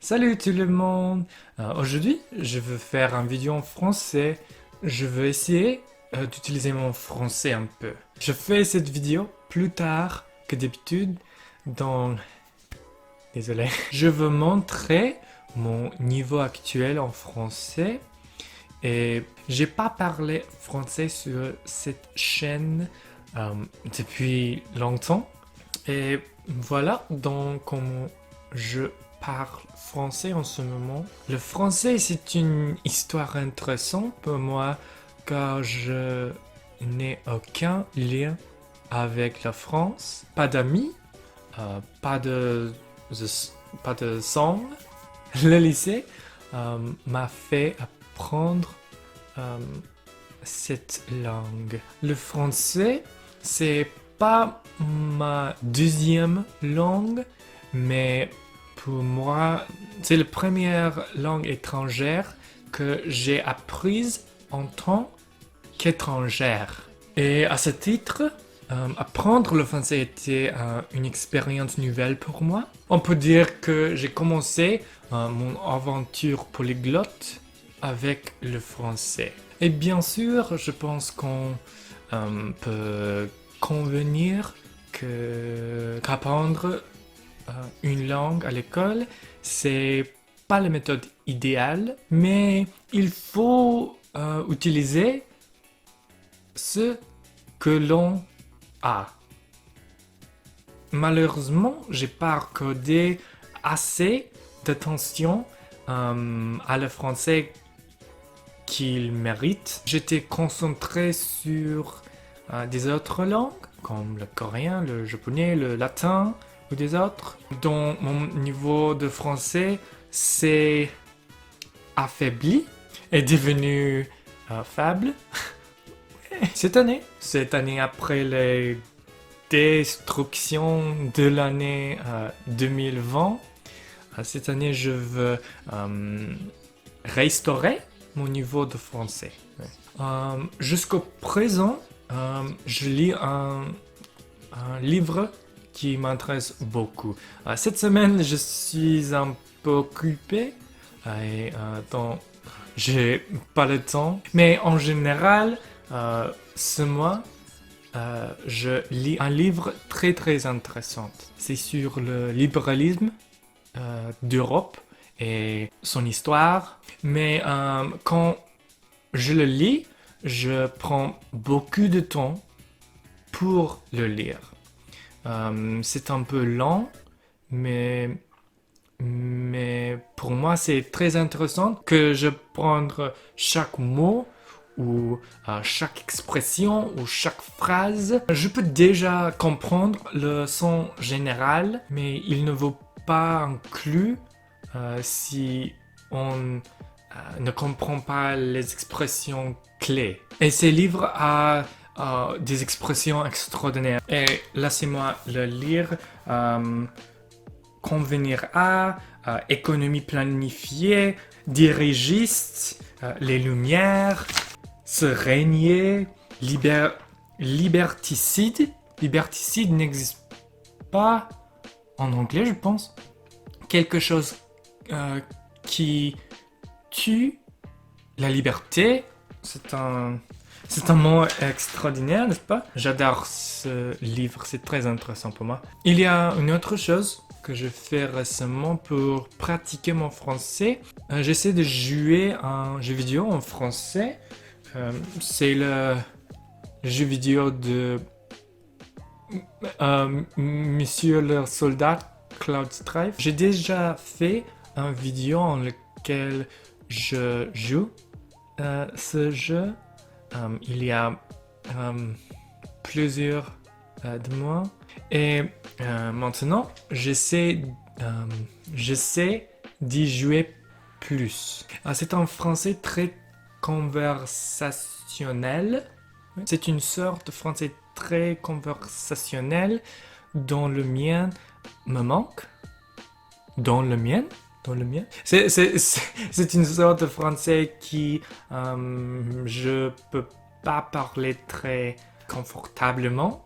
Salut tout le monde! Aujourd'hui, je veux faire une vidéo en français. Je veux essayer d'utiliser mon français un peu. Je fais cette vidéo plus tard que d'habitude, donc désolé. Je veux montrer mon niveau actuel en français et j'ai pas parlé français sur cette chaîne depuis longtemps. Et voilà donc comment je parle français en ce moment. Le français, c'est une histoire intéressante pour moi car je n'ai aucun lien avec la France. Pas d'amis, pas pas de sang. Le lycée m'a fait apprendre euh, cette langue. Le français, c'est pas ma deuxième langue, mais pour moi, c'est la première langue étrangère que j'ai apprise en tant qu'étrangère. Et à ce titre, apprendre le français était une expérience nouvelle pour moi. On peut dire que j'ai commencé mon aventure polyglotte avec le français. Et bien sûr, je pense qu'on peut convenir qu'apprendre une langue à l'école, c'est pas la méthode idéale, mais il faut utiliser ce que l'on a. Malheureusement, j'ai pas accordé assez d'attention à le français qu'il mérite. J'étais concentré sur des autres langues, comme le coréen, le japonais, le latin ou des autres. Dont mon niveau de français s'est affaibli, est devenu faible. Cette année après les destructions de l'année 2020, cette année je veux restaurer mon niveau de français. Jusqu'au présent, je lis un livre qui m'intéresse beaucoup. Cette semaine, je suis un peu occupé et donc j'ai pas le temps. Mais en général, ce mois, je lis un livre très intéressant. C'est sur le libéralisme d'Europe et son histoire. Mais quand je le lis, je prends beaucoup de temps pour le lire. C'est un peu lent, mais pour moi c'est très intéressant que je prenne chaque mot ou chaque expression ou chaque phrase. Je peux déjà comprendre le son général, mais il ne vaut pas inclus si on ne comprend pas les expressions clés. Et ce livre a des expressions extraordinaires. Et laissez-moi le lire. Convenir à, économie planifiée, dirigiste, les lumières, se régner, liberticide. Liberticide n'existe pas en anglais, je pense. Quelque chose qui tue la liberté. C'est un mot extraordinaire, n'est-ce pas? J'adore ce livre, c'est très intéressant pour moi. Il y a une autre chose que je fais récemment pour pratiquer mon français. J'essaie de jouer un jeu vidéo en français. C'est le jeu vidéo de Monsieur le Soldat Cloud Strife. J'ai déjà fait une vidéo en laquelle je joue ce jeu. Il y a plusieurs de mois. Et maintenant, j'essaie d'y jouer plus. C'est un français très conversationnel. C'est une sorte de français très conversationnel dont le mien me manque. Dans le mien. C'est une sorte de français qui je peux pas parler très confortablement.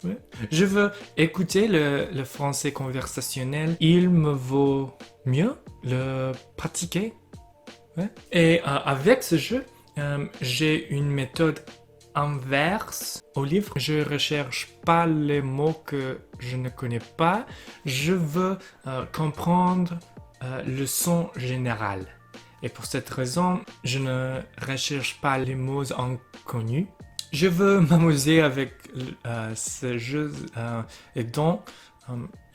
Oui. Je veux écouter le français conversationnel. Il me vaut mieux le pratiquer. Ouais. Et avec ce jeu, j'ai une méthode inverse au livre. Je recherche pas les mots que je ne connais pas. Je veux comprendre le son général. Et pour cette raison, je ne recherche pas les mots inconnus. Je veux m'amuser avec ce jeu et donc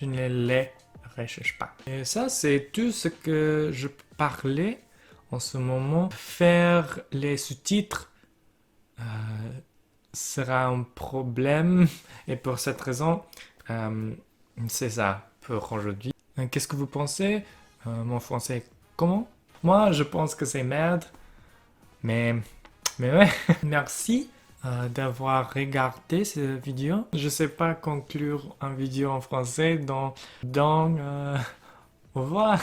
je ne les recherche pas. Et ça, c'est tout ce que je parlais en ce moment. Faire les sous-titres sera un problème et pour cette raison, c'est ça pour aujourd'hui. Qu'est-ce que vous pensez? Mon français est comment? Moi, je pense que c'est merde, mais ouais. Merci d'avoir regardé cette vidéo. Je sais pas conclure une vidéo en français, donc au revoir.